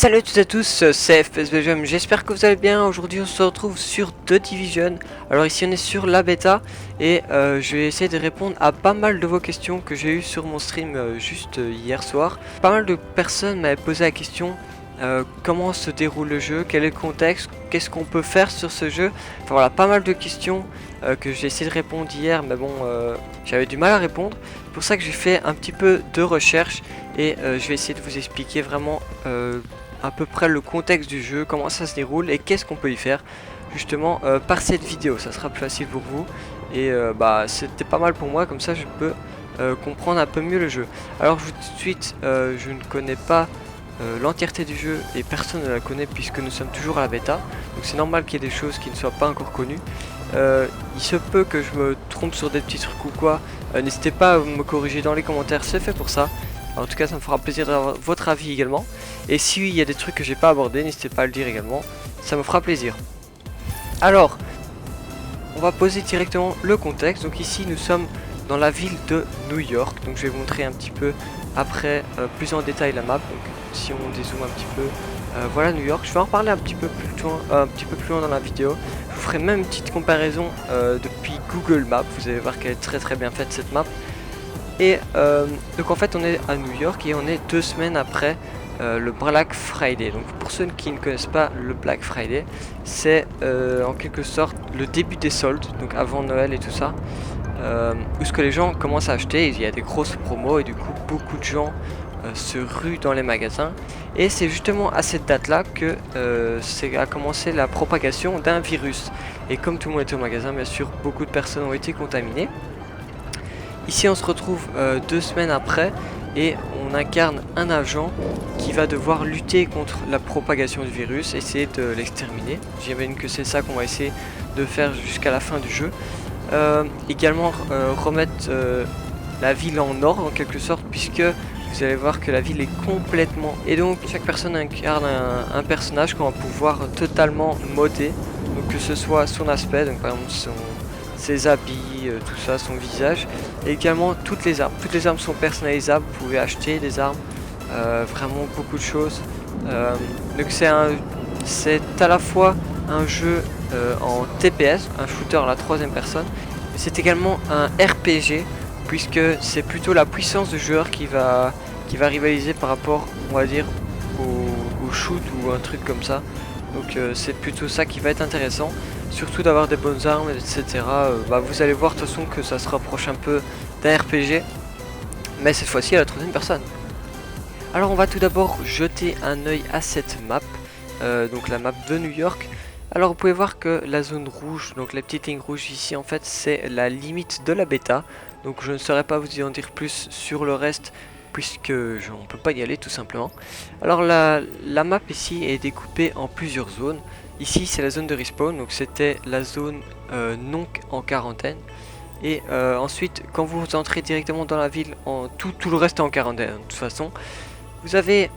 Salut à toutes et à tous, c'est FPS Belgium, j'espère que vous allez bien. Aujourd'hui on se retrouve sur The Division. Alors ici on est sur la bêta et je vais essayer de répondre à pas mal de vos questions que j'ai eues sur mon stream juste hier soir. Pas mal de personnes m'avaient posé la question comment se déroule le jeu, quel est le contexte, qu'est-ce qu'on peut faire sur ce jeu. Enfin voilà, pas mal de questions que j'ai essayé de répondre hier, mais bon j'avais du mal à répondre. C'est pour ça que j'ai fait un petit peu de recherche et je vais essayer de vous expliquer vraiment à peu près le contexte du jeu, comment ça se déroule et qu'est-ce qu'on peut y faire justement par cette vidéo. Ça sera plus facile pour vous et bah c'était pas mal pour moi, comme ça je peux comprendre un peu mieux le jeu. Alors tout de suite, je ne connais pas l'entièreté du jeu et personne ne la connaît puisque nous sommes toujours à la bêta, donc c'est normal qu'il y ait des choses qui ne soient pas encore connues. Il se peut que je me trompe sur des petits trucs ou quoi, n'hésitez pas à me corriger dans les commentaires, c'est fait pour ça. En tout cas ça me fera plaisir d'avoir votre avis également. Et s'il y a des trucs que j'ai pas abordés, n'hésitez pas à le dire également, ça me fera plaisir. Alors, on va poser directement le contexte. Donc ici nous sommes dans la ville de New York. Donc je vais vous montrer un petit peu après plus en détail la map. Donc si on dézoome un petit peu, voilà New York. Je vais en reparler un petit peu plus loin dans la vidéo. Je vous ferai même une petite comparaison depuis Google Maps. Vous allez voir qu'elle est très bien faite cette map. Et donc en fait on est à New York et on est 2 semaines après le Black Friday. Donc pour ceux qui ne connaissent pas le Black Friday, c'est en quelque sorte le début des soldes, donc avant Noël et tout ça, où ce que les gens commencent à acheter. Il y a des grosses promos et du coup beaucoup de gens se ruent dans les magasins. Et c'est justement à cette date là que a commencé la propagation d'un virus. Et comme tout le monde était au magasin, bien sûr beaucoup de personnes ont été contaminées. Ici on se retrouve 2 semaines après et on incarne un agent qui va devoir lutter contre la propagation du virus, essayer de l'exterminer. J'imagine que c'est ça qu'on va essayer de faire jusqu'à la fin du jeu. Également remettre la ville en ordre en quelque sorte, puisque vous allez voir que la ville est complètement... Et donc chaque personne incarne un personnage qu'on va pouvoir totalement modder. Donc que ce soit son aspect, donc par exemple ses habits, tout ça, son visage, et également toutes les armes. Toutes les armes sont personnalisables, vous pouvez acheter des armes, vraiment beaucoup de choses. Donc c'est à la fois un jeu en TPS, un shooter à la 3ème personne, mais c'est également un RPG, puisque c'est plutôt la puissance du joueur qui va rivaliser par rapport, on va dire, au shoot ou un truc comme ça. Donc c'est plutôt ça qui va être intéressant. Surtout d'avoir des bonnes armes, etc. Bah, vous allez voir de toute façon que ça se rapproche un peu d'un RPG, mais cette fois-ci à la 3ème personne. Alors on va tout d'abord jeter un œil à cette map, donc la map de New York. Alors vous pouvez voir que la zone rouge, donc la petite ligne rouge ici, en fait c'est la limite de la bêta. Donc je ne saurais pas vous en dire plus sur le reste, puisque on ne peut pas y aller tout simplement. Alors la map ici est découpée en plusieurs zones. Ici c'est la zone de respawn, donc c'était la zone non en quarantaine. Et ensuite quand vous entrez directement dans la ville, tout le reste est en quarantaine de toute façon. Vous avez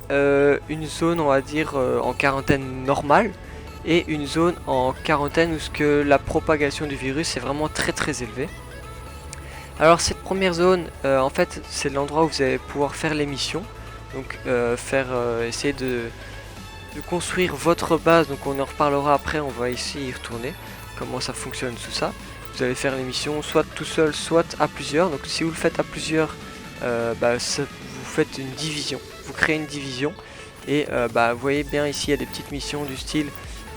une zone, on va dire, en quarantaine normale. Et une zone en quarantaine où la propagation du virus est vraiment très élevée. Alors cette première zone, en fait c'est l'endroit où vous allez pouvoir faire les missions. Donc essayer de construire votre base. Donc on en reparlera après, on va ici y retourner, comment ça fonctionne tout ça. Vous allez faire les missions soit tout seul, soit à plusieurs. Donc si vous le faites à plusieurs, vous faites une division, vous créez une division. Et vous voyez bien ici il y a des petites missions du style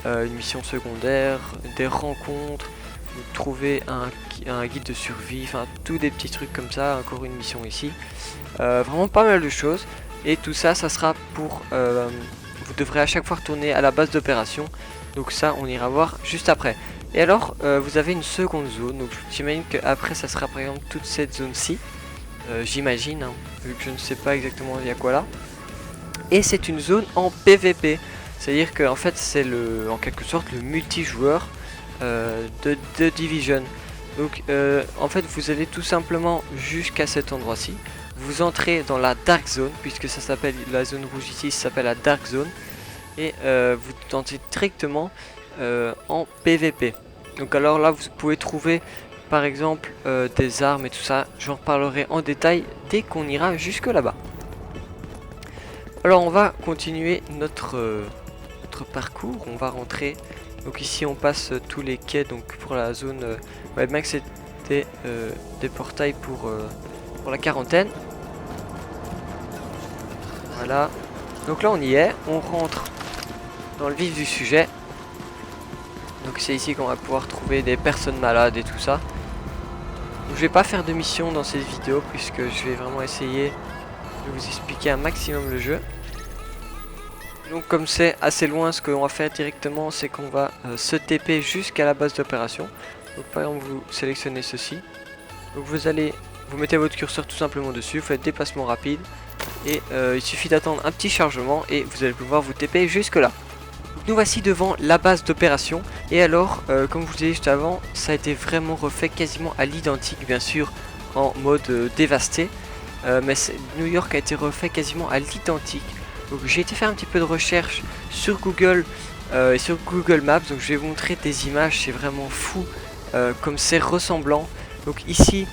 une mission secondaire, des rencontres, vous trouvez un guide de survie, enfin tous des petits trucs comme ça, encore une mission ici. Vraiment pas mal de choses. Et tout ça, ça sera pour... vous devrez à chaque fois retourner à la base d'opération. Donc ça, on ira voir juste après. Et alors, vous avez une seconde zone. Donc j'imagine qu'après, ça sera par exemple toute cette zone-ci. J'imagine, hein, vu que je ne sais pas exactement il y a quoi là. Et c'est une zone en PVP. C'est-à-dire que en fait c'est en quelque sorte le multijoueur de Division. Donc en fait vous allez tout simplement jusqu'à cet endroit-ci. Vous entrez dans la Dark Zone, puisque ça s'appelle, la zone rouge ici s'appelle la Dark Zone. Et vous entrez directement en PVP. Donc alors là vous pouvez trouver par exemple des armes et tout ça. J'en reparlerai en détail dès qu'on ira jusque là-bas. Alors on va continuer notre parcours, on va rentrer. Donc ici on passe tous les quais donc pour la zone. Ouais, bien que c'était des portails pour la quarantaine. Voilà. Donc là on y est, on rentre dans le vif du sujet. Donc c'est ici qu'on va pouvoir trouver des personnes malades et tout ça. Donc, je vais pas faire de mission dans cette vidéo puisque je vais vraiment essayer de vous expliquer un maximum le jeu. Donc comme c'est assez loin, ce qu'on va faire directement c'est qu'on va se TP jusqu'à la base d'opération. Donc par exemple vous sélectionnez ceci. Donc vous mettez votre curseur tout simplement dessus, vous faites déplacement rapide. Et il suffit d'attendre un petit chargement et vous allez pouvoir vous TP jusque là. Donc, nous voici devant la base d'opération. Et alors comme je vous disais juste avant, ça a été vraiment refait quasiment à l'identique bien sûr en mode dévasté. Mais New York a été refait quasiment à l'identique. Donc j'ai été faire un petit peu de recherche sur Google et sur Google Maps. Donc je vais vous montrer des images, c'est vraiment fou comme c'est ressemblant. Donc ici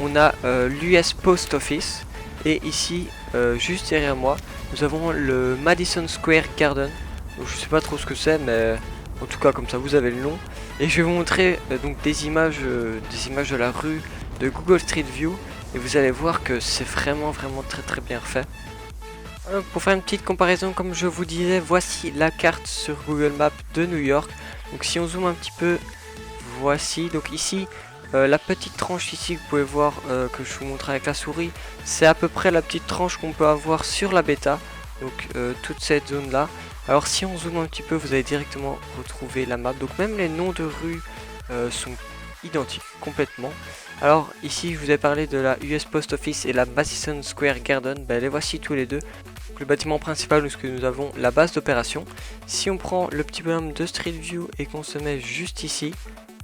on a l'US Post Office. Et ici juste derrière moi nous avons le Madison Square Garden. Donc je sais pas trop ce que c'est, mais en tout cas comme ça vous avez le nom. Et je vais vous montrer donc des images de la rue de Google Street View. Et vous allez voir que c'est vraiment très bien refait. Alors, pour faire une petite comparaison, comme je vous disais, voici la carte sur Google Maps de New York. Donc si on zoome un petit peu, voici. Donc ici, la petite tranche ici, vous pouvez voir que je vous montre avec la souris. C'est à peu près la petite tranche qu'on peut avoir sur la bêta. Donc toute cette zone là. Alors si on zoome un petit peu, vous allez directement retrouver la map. Donc même les noms de rues sont identiques complètement. Alors ici je vous ai parlé de la US Post Office et la Madison Square Garden, ben, les voici tous les deux. Donc, le bâtiment principal où nous avons la base d'opération. Si on prend le petit bonhomme de Street View et qu'on se met juste ici,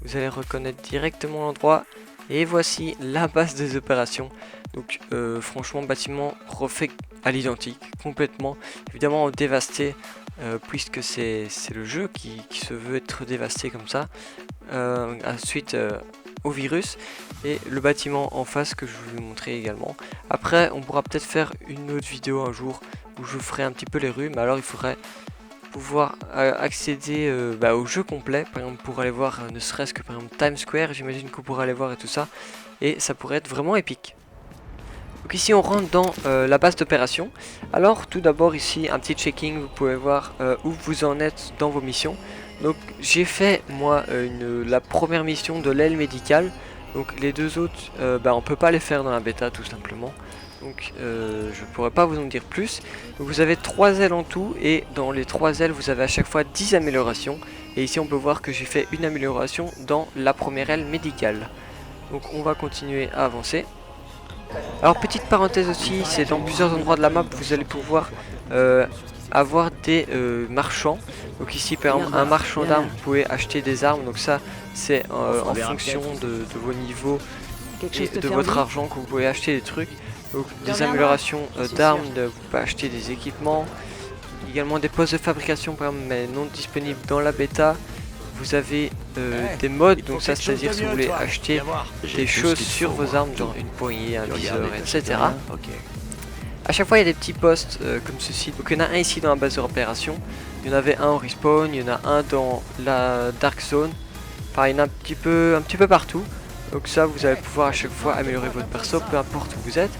vous allez reconnaître directement l'endroit. Et voici la base des opérations. Donc franchement bâtiment refait à l'identique complètement. Évidemment dévasté puisque c'est le jeu qui se veut être dévasté comme ça. Ensuite au virus et le bâtiment en face que je vais vous montrer également. Après on pourra peut-être faire une autre vidéo un jour où je ferai un petit peu les rues, mais alors il faudrait pouvoir accéder au jeu complet, par exemple pour aller voir ne serait-ce que par exemple Times Square, j'imagine qu'on pourra aller voir et tout ça, et ça pourrait être vraiment épique. Donc ici on rentre dans la base d'opération. Alors tout d'abord ici un petit checking, vous pouvez voir où vous en êtes dans vos missions. Donc j'ai fait moi la première mission de l'aile médicale. Donc les deux autres on peut pas les faire dans la bêta tout simplement. Donc je pourrais pas vous en dire plus. Donc vous avez 3 ailes en tout et dans les 3 ailes vous avez à chaque fois 10 améliorations. Et ici on peut voir que j'ai fait une amélioration dans la première aile médicale. Donc on va continuer à avancer. Alors petite parenthèse aussi, c'est dans plusieurs endroits de la map vous allez pouvoir avoir des marchands. Donc ici par exemple un marchand d'armes, vous pouvez acheter des armes. Donc ça c'est en fonction de vos niveaux et de votre argent que vous pouvez acheter des trucs. Donc des améliorations d'armes, vous pouvez acheter des équipements. Également des postes de fabrication par exemple, mais non disponibles dans la bêta. Vous avez des mods, donc ça c'est à dire si vous voulez acheter des choses sur vos armes, genre une poignée, un viseur, etc. A chaque fois il y a des petits postes comme ceci. Donc il y en a un ici dans la base d'opération, il y en avait un au respawn, il y en a un dans la dark zone. Enfin il y en a un petit peu partout. Donc ça vous allez pouvoir à chaque fois améliorer votre perso, peu importe où vous êtes.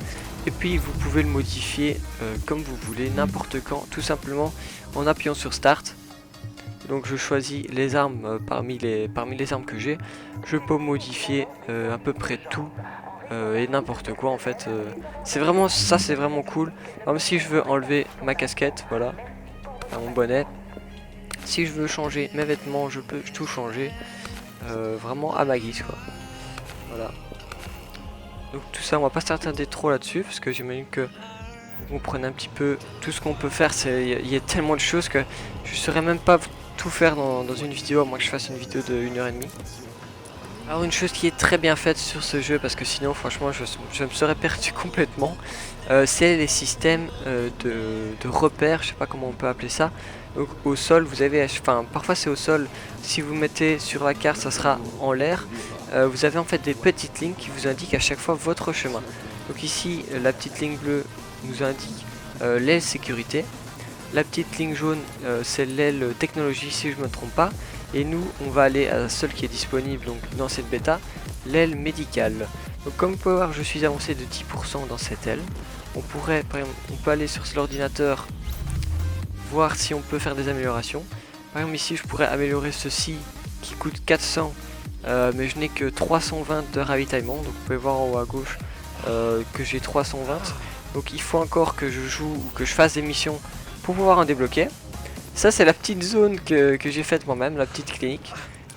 Et puis vous pouvez le modifier comme vous voulez, n'importe quand, tout simplement en appuyant sur Start. Donc je choisis les armes parmi les armes que j'ai. Je peux modifier à peu près tout et n'importe quoi en fait. C'est vraiment ça, c'est vraiment cool. Même si je veux enlever ma casquette, voilà, mon bonnet. Si je veux changer mes vêtements, je peux tout changer. Vraiment à ma guise quoi. Voilà. Donc tout ça, on va pas s'attarder trop là-dessus parce que j'imagine que vous comprenez un petit peu tout ce qu'on peut faire. Il y a tellement de choses que je saurais même pas tout faire dans une vidéo, à moins que je fasse une vidéo de 1h30. Alors une chose qui est très bien faite sur ce jeu, parce que sinon franchement je me serais perdu complètement, c'est les systèmes de repères, je sais pas comment on peut appeler ça. Donc au sol vous avez, enfin parfois c'est au sol, si vous mettez sur la carte ça sera en l'air. Vous avez en fait des petites lignes qui vous indiquent à chaque fois votre chemin. Donc ici la petite ligne bleue nous indique l'aile sécurité. La petite ligne jaune, c'est l'aile technologie si je me trompe pas. Et nous, on va aller à celle qui est disponible donc dans cette bêta, l'aile médicale. Donc comme vous pouvez voir, je suis avancé de 10% dans cette aile. On pourrait, par exemple, on peut aller sur l'ordinateur, voir si on peut faire des améliorations. Par exemple ici, je pourrais améliorer ceci qui coûte 400, mais je n'ai que 320 de ravitaillement. Donc vous pouvez voir en haut à gauche que j'ai 320. Donc il faut encore que je joue ou que je fasse des missions pour pouvoir en débloquer. Ça c'est la petite zone que j'ai faite moi-même, la petite clinique.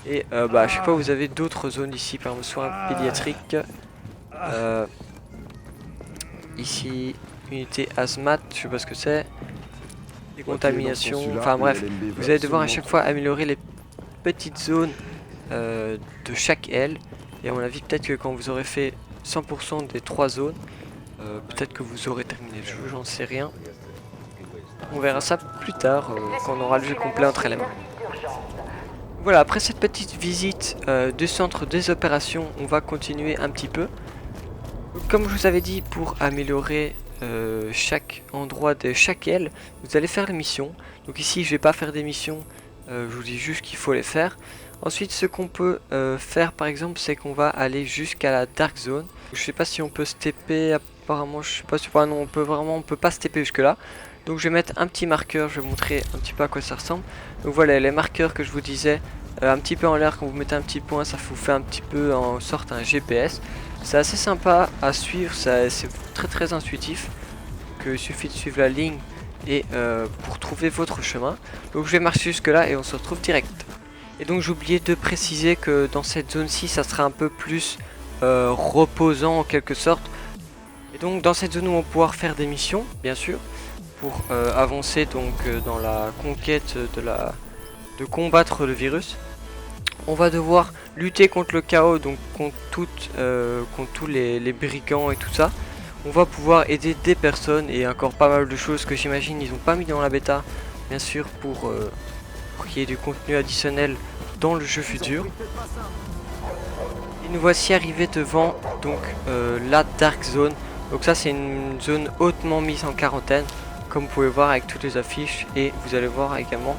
Et à chaque fois vous avez d'autres zones ici, par exemple soins pédiatriques. Ici, unité hazmat, je sais pas ce que c'est. Contamination, enfin bref, vous allez devoir à chaque fois améliorer les petites zones de chaque aile. Et à mon avis, peut-être que quand vous aurez fait 100% des 3 zones, peut-être que vous aurez terminé le jeu, j'en sais rien. On verra ça plus tard, quand on aura le jeu complet entre les mains. Voilà, après cette petite visite du centre des opérations, on va continuer un petit peu. Comme je vous avais dit, pour améliorer chaque endroit de chaque aile, vous allez faire les missions. Donc ici, je vais pas faire des missions, je vous dis juste qu'il faut les faire. Ensuite, ce qu'on peut faire, par exemple, c'est qu'on va aller jusqu'à la Dark Zone. Je sais pas si on peut se TP, apparemment, je sais pas si non, on peut pas se TP jusque là. Donc je vais mettre un petit marqueur, je vais vous montrer un petit peu à quoi ça ressemble. Donc voilà, les marqueurs que je vous disais, un petit peu en l'air, quand vous mettez un petit point, ça vous fait un petit peu en sorte un GPS. C'est assez sympa à suivre, c'est très intuitif. Il suffit de suivre la ligne et pour trouver votre chemin. Donc je vais marcher jusque là et on se retrouve direct. Et donc j'ai oublié de préciser que dans cette zone-ci, ça sera un peu plus reposant en quelque sorte. Et donc dans cette zone, on va pouvoir faire des missions, bien sûr, pour avancer donc dans la conquête de combattre le virus. On va devoir lutter contre le chaos, donc contre tous les brigands et tout ça. On va pouvoir aider des personnes et encore pas mal de choses que j'imagine ils n'ont pas mis dans la bêta, bien sûr, pour qu'il y ait du contenu additionnel dans le jeu futur. Et nous voici arrivés devant donc la Dark Zone. Donc ça c'est une zone hautement mise en quarantaine, comme vous pouvez voir avec toutes les affiches, et vous allez voir également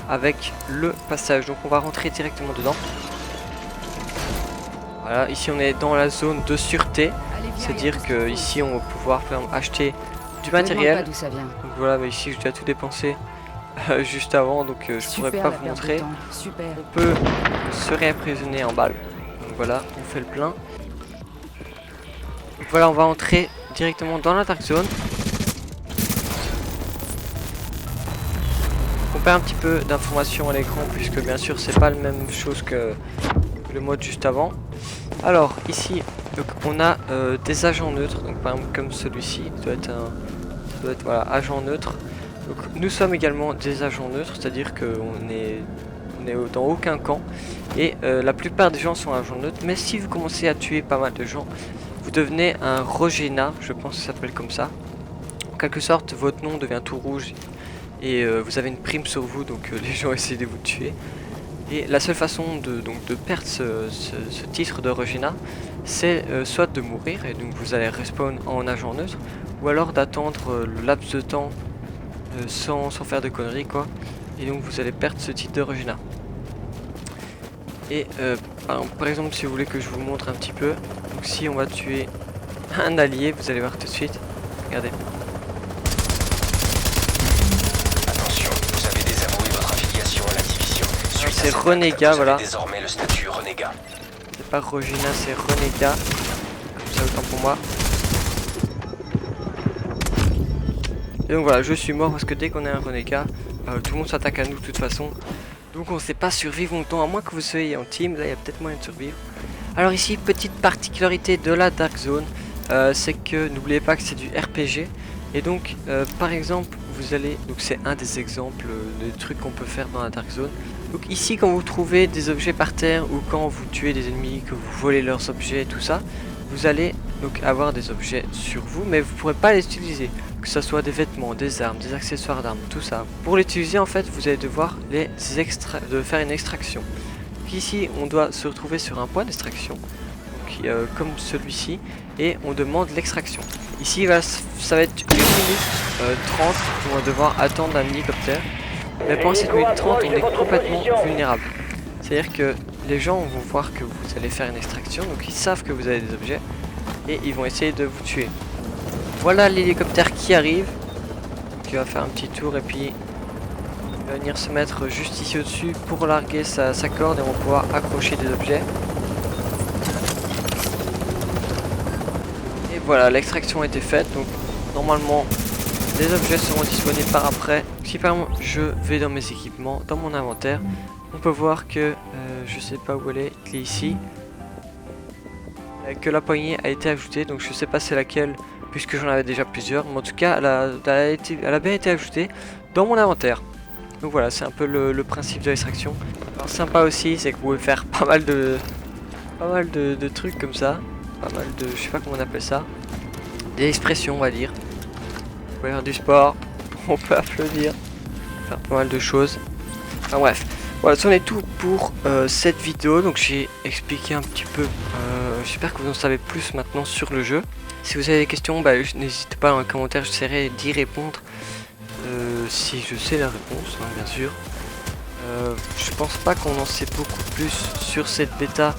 avec le passage. Donc on va rentrer directement dedans. Voilà, ici on est dans la zone de sûreté, c'est à dire que ici on va pouvoir par exemple, acheter du matériel. Donc voilà, mais ici j'ai déjà tout dépensé juste avant, donc je pourrais pas vous montrer. On peut se réapprovisionner en balles. Donc voilà, on fait le plein. Donc voilà, on va entrer directement dans la Dark Zone. On perd un petit peu d'informations à l'écran puisque bien sûr c'est pas la même chose que le mode juste avant. Alors ici donc, on a des agents neutres, donc par exemple comme celui-ci doit être voilà, agent neutre. Donc nous sommes également des agents neutres, c'est-à-dire qu'on est dans aucun camp et la plupart des gens sont agents neutres, mais si vous commencez à tuer pas mal de gens, vous devenez un Rogena, je pense que ça s'appelle comme ça. En quelque sorte votre nom devient tout rouge et vous avez une prime sur vous, donc les gens essaient de vous tuer. Et la seule façon de perdre ce titre de Rogena, c'est soit de mourir, et donc vous allez respawn en agent neutre, ou alors d'attendre le laps de temps sans faire de conneries quoi, et donc vous allez perdre ce titre de Rogena. Et par exemple si vous voulez que je vous montre un petit peu, donc si on va tuer un allié, vous allez voir tout de suite, regardez. C'est Renégat, voilà. Désormais le statut Renégat. C'est pas Rogena, c'est Renégat. Comme ça, autant pour moi. Et donc voilà, je suis mort parce que dès qu'on est un Renégat, tout le monde s'attaque à nous de toute façon. Donc on sait pas survivre longtemps, à moins que vous soyez en team, là il y a peut-être moyen de survivre. Alors ici, petite particularité de la Dark Zone, c'est que n'oubliez pas que c'est du RPG. Et donc, par exemple, vous allez, donc c'est un des exemples des trucs qu'on peut faire dans la Dark Zone. Donc ici, quand vous trouvez des objets par terre ou quand vous tuez des ennemis, que vous volez leurs objets, tout ça, vous allez donc avoir des objets sur vous, mais vous ne pourrez pas les utiliser. Que ce soit des vêtements, des armes, des accessoires d'armes, tout ça. Pour l'utiliser, en fait, vous allez devoir faire une extraction. Donc ici, on doit se retrouver sur un point d'extraction, comme celui-ci, et on demande l'extraction. Ici, ça va être 1 minute. 30, on va devoir attendre un hélicoptère. Mais pendant cette minute 30, on est complètement vulnérable. C'est-à-dire que les gens vont voir que vous allez faire une extraction, donc ils savent que vous avez des objets, et ils vont essayer de vous tuer. Voilà l'hélicoptère qui arrive, qui va faire un petit tour et puis il va venir se mettre juste ici au-dessus pour larguer sa corde et on va pouvoir accrocher des objets. Et voilà, l'extraction a été faite, donc normalement les objets seront disponibles par après. Si par exemple je vais dans mes équipements, dans mon inventaire, on peut voir que, je sais pas où elle est ici, que la poignée a été ajoutée, donc je sais pas c'est laquelle, puisque j'en avais déjà plusieurs, mais en tout cas elle a bien été ajoutée dans mon inventaire. Donc voilà, c'est un peu le principe de l'extraction. Alors sympa aussi, c'est que vous pouvez faire pas mal de trucs comme ça, pas mal de, je sais pas comment on appelle ça, des expressions on va dire. On peut faire du sport, on peut applaudir, faire pas mal de choses. Enfin bref, voilà, c'en est tout pour cette vidéo. Donc j'ai expliqué un petit peu, j'espère que vous en savez plus maintenant sur le jeu. Si vous avez des questions, bah, n'hésitez pas dans les commentaires, j'essaierai d'y répondre si je sais la réponse, hein, bien sûr. Je pense pas qu'on en sait beaucoup plus sur cette bêta,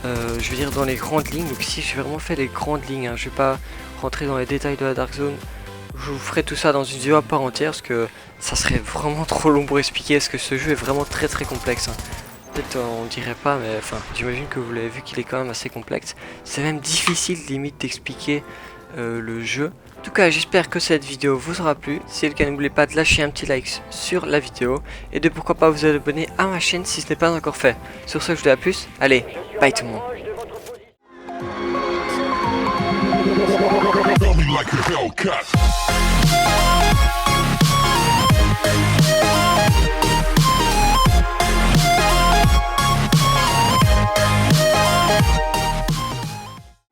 je veux dire dans les grandes lignes. Donc ici j'ai vraiment fait les grandes lignes, hein. Je vais pas rentrer dans les détails de la Dark Zone. Je vous ferai tout ça dans une vidéo à part entière parce que ça serait vraiment trop long pour expliquer, parce que ce jeu est vraiment très complexe, hein. Peut-être on dirait pas, mais enfin j'imagine que vous l'avez vu qu'il est quand même assez complexe. C'est même difficile limite d'expliquer le jeu. En tout cas j'espère que cette vidéo vous aura plu. Si c'est le cas, n'oubliez pas de lâcher un petit like sur la vidéo et de pourquoi pas vous abonner à ma chaîne si ce n'est pas encore fait. Sur ce je vous dis à plus, allez, bye tout le monde. Feel me like a Hellcat.